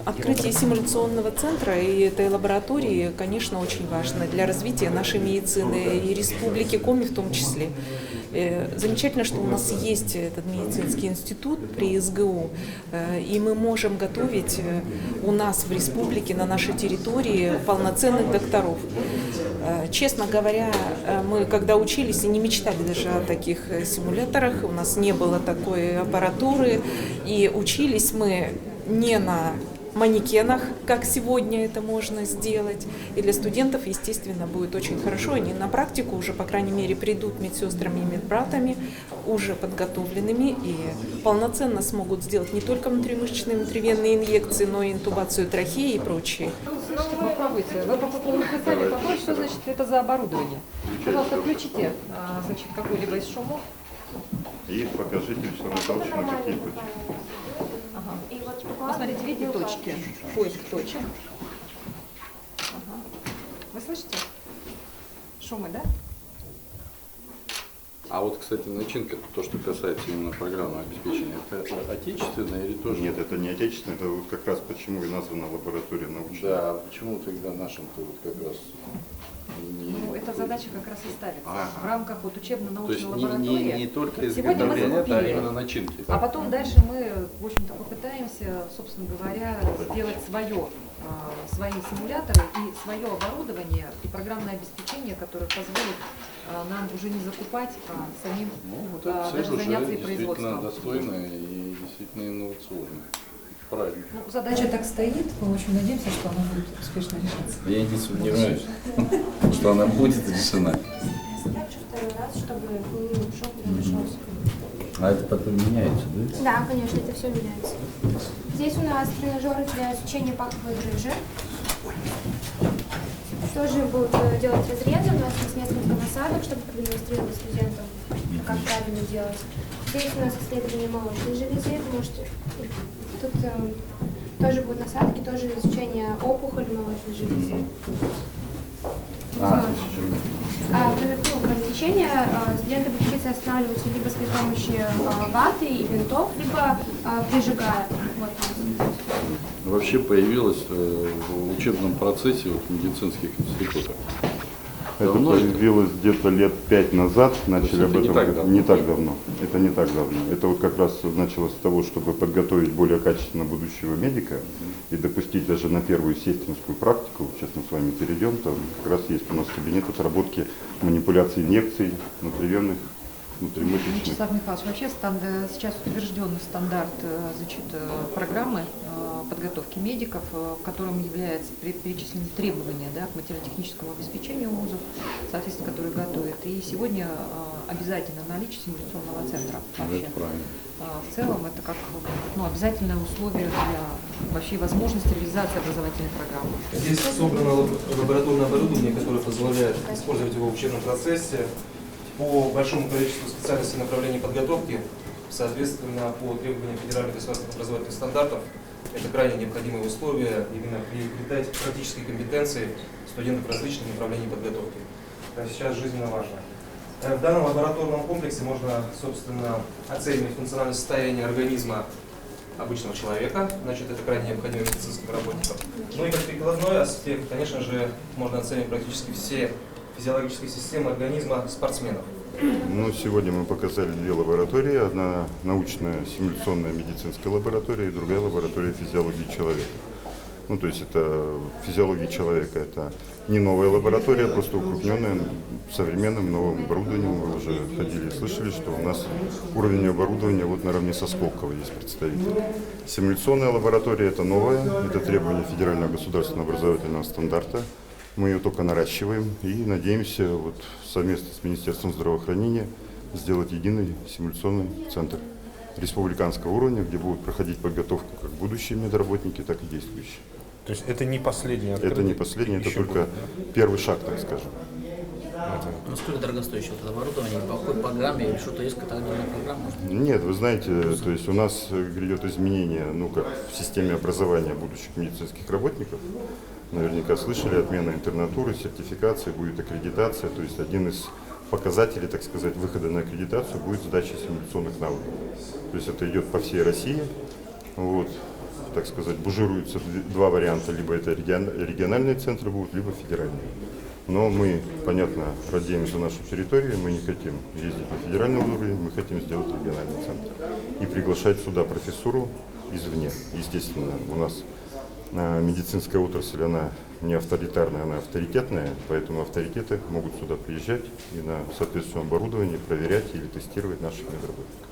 Открытие симуляционного центра и этой лаборатории, конечно, очень важно для развития нашей медицины и Республики Коми в том числе. Замечательно, что у нас есть этот медицинский институт при СГУ, и мы можем готовить у нас в республике, на нашей территории полноценных докторов. Честно говоря, мы когда учились и не мечтали даже о таких симуляторах, у нас не было такой аппаратуры, и учились мы не на манекенах, как сегодня это можно сделать. И для студентов, естественно, будет очень хорошо. Они на практику уже, по крайней мере, придут медсестрами и медбратами, уже подготовленными и полноценно смогут сделать не только внутримышечные, внутривенные инъекции, но и интубацию трахеи и прочее. Слушайте, попробуйте. Вы по поводу написали такое, что значит это за оборудование. Пожалуйста, включите значит, какой-либо из шумов. И покажите все равно точно, какие точки. Ага. Посмотрите, видите точки? Поиск точек. Ага. Вы слышите? Шумы, да? А вот, кстати, начинка, то, что касается именно программного обеспечения, это отечественное или тоже? Нет, это не отечественное, это вот как раз почему и названа лаборатория научная. Да, почему тогда нашим-то вот как раз не... Ну, эта задача как раз и ставится. Ага. В рамках вот То есть учебно-научной лаборатории. не только Сегодня мы изготовление, а закупили. именно начинки. А потом дальше мы, в общем-то, попытаемся, собственно говоря, сделать свои симуляторы и свое оборудование и программное обеспечение, которое позволит нам уже не закупать, а самим Ну, вот эта цель даже уже заняться и действительно производством. достойная и действительно инновационная. Правильно. Ну, задача так стоит, мы очень надеемся, что она будет успешно решаться. Я не сомневаюсь, что она будет решена. Задачу второй раз, чтобы шок не разошелся. А это потом меняется, да? Да, конечно, это все меняется. Здесь у нас тренажеры для изучения паховой грыжи. Тоже будут делать разрезы. У нас есть несколько насадок, чтобы продемонстрировать студентам, как правильно делать. Здесь у нас исследование молочной железы, потому что тут тоже будут насадки, тоже изучение опухоли молочной железы. Кроме лечения, студенты будут учиться останавливаться либо при помощи ваты и винтов, либо прижигая. Вот. Вообще появилась в учебном процессе вот, медицинских институтов. Это Давно появилось где-то лет 5 назад, начали это об не этом. так давно? Не так давно. Это не так давно. Это вот как раз началось с того, чтобы подготовить более качественно будущего медика и допустить даже на первую сестинскую практику. Сейчас мы с вами перейдем, там как раз есть у нас кабинет отработки манипуляций инъекций внутривенных, внутримышечных. Вячеслав Михайлович, вообще сейчас утвержден стандарт значит, программы подготовки медиков, в котором являются перечислены требования, да, к материально-техническому обеспечению вузов, соответственно, которые готовят. И сегодня обязательно наличие симуляционного центра вообще. Это правильно. В целом это как обязательное условие для вообще возможности реализации образовательной программы. Здесь собрано лабораторное оборудование, которое позволяет использовать его в учебном процессе по большому количеству специальностей и направлений подготовки, соответственно, по требованиям федеральных государственных образовательных стандартов. Это крайне необходимые условия именно приобретать практические компетенции студентов различных направлений подготовки. Это сейчас жизненно важно. В данном лабораторном комплексе можно, собственно, оценивать функциональное состояние организма обычного человека, значит, это крайне необходимо медицинским работникам. Ну и как прикладной аспект, конечно же, можно оценивать практически все физиологические системы организма спортсменов. Ну, сегодня мы показали две лаборатории. Одна научная симуляционная медицинская лаборатория и другая лаборатория физиологии человека. Ну, то есть это физиология человека, это не новая лаборатория, просто укрупненная современным новым оборудованием. Вы уже ходили и слышали, что у нас уровень оборудования вот наравне со Сколково есть представитель. Симуляционная лаборатория это новая, это требование федерального государственного образовательного стандарта. Мы ее только наращиваем и надеемся вот совместно с Министерством здравоохранения сделать единый симуляционный центр республиканского уровня, где будут проходить подготовку как будущие медработники, так и действующие. То есть это не последнее открытие? Это не последнее, это только первый шаг, так скажем. Насколько дорогостоящее вот это оборудование, по какой программе или что-то есть, какая-то отдельная программа? Нет, вы знаете, то есть у нас грядет изменение, ну как в системе образования будущих медицинских работников. Наверняка слышали, отмена интернатуры, сертификация, будет аккредитация, то есть один из показателей, так сказать, выхода на аккредитацию будет сдача симуляционных навыков. То есть это идет по всей России. Вот. так сказать, бужируются два варианта. Либо это региональные центры будут, либо федеральные. Но мы, понятно, радеем за нашу территорию, мы не хотим ездить на федеральном уровне, мы хотим сделать региональный центр. И приглашать сюда профессуру извне. Естественно, у нас медицинская отрасль, она не авторитарная, она авторитетная, поэтому авторитеты могут сюда приезжать и на соответствующем оборудовании проверять или тестировать наших медработников.